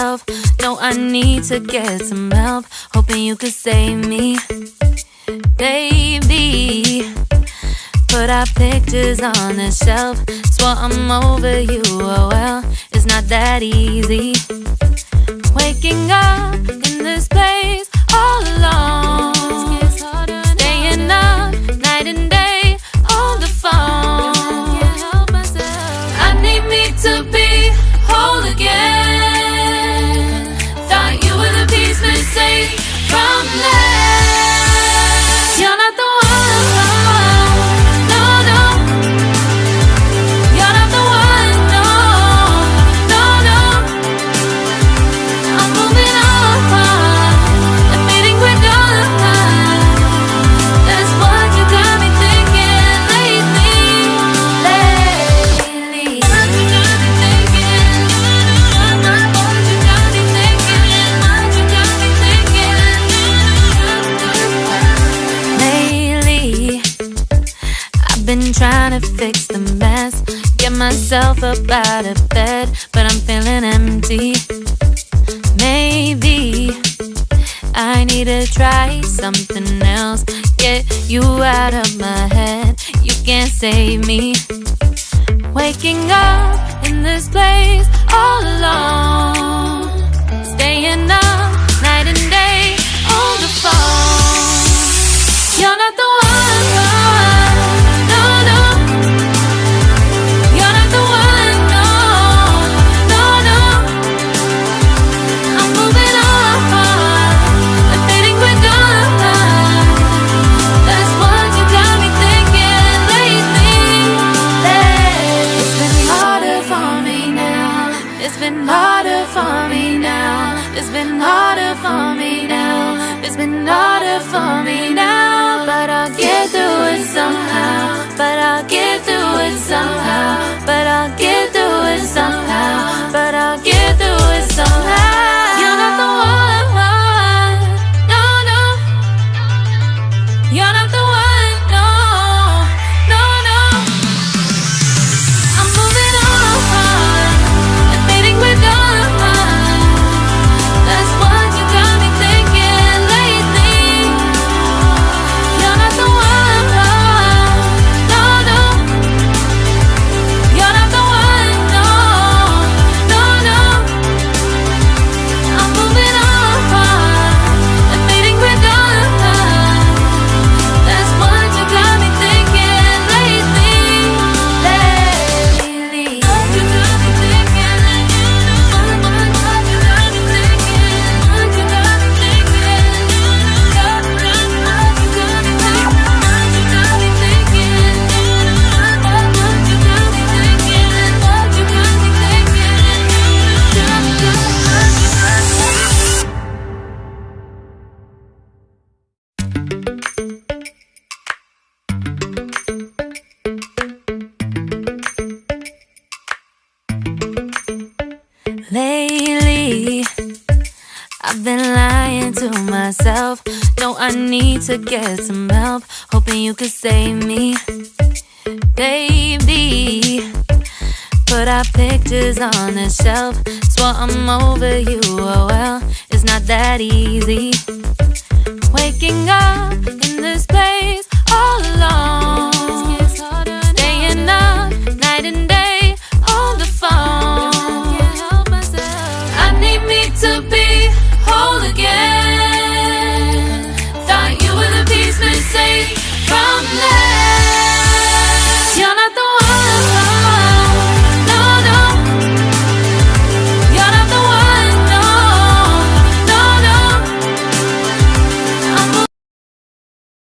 myself. No, I need to get some help. Hoping you could save me, baby. Put our pictures on the shelf. Swore I'm over you, oh well, it's not that easy. Waking up in this place all alone, staying up night and day on the phone. I need me to be whole again. Thought you were the piece missing from left. You're not the one, no, no. You're not the one, no, no, no. I'm moving on, admitting we're done. That's what you got me thinking lately. What you got me thinking? What you got me thinking? What you got me thinking? Lately, I've been trying to fix the mess, get myself up out of bed, but I'm feeling empty. Maybe I need to try something else, get you out of my head. You can't save me. Waking up in this place all alone, staying up night and day on the phone. You're not the one, no, no. You're not the one, no, no, no. I'm moving on, admitting we're done. That's what you got me thinking lately. It's been harder for me now. It's been harder for me now. It's been harder for me now. It's been harder for me now. But I'll get through it somehow. But I'll get through it somehow. But I'll get through it somehow. But I'll get through it somehow. You're not the one, no, no. You're not the one, no, no, no. I'm moving on, admitting we're done. That's what you got me thinking lately. You're not the one, no, no. You're not the one, no, no, no. I'm moving on, admitting we're done. That's what you got me thinking lately. What you got me thinking? What you got me thinking? What you got me thinking? What you got me thinking? What you got me thinking? What you got me thinking? What you got me thinking? Lately, I've been lying to myself. No, I need to get some help. Hoping you could save me, baby. Put our pictures on the shelf. Swore I'm over you, oh well, it's not that easy. Waking up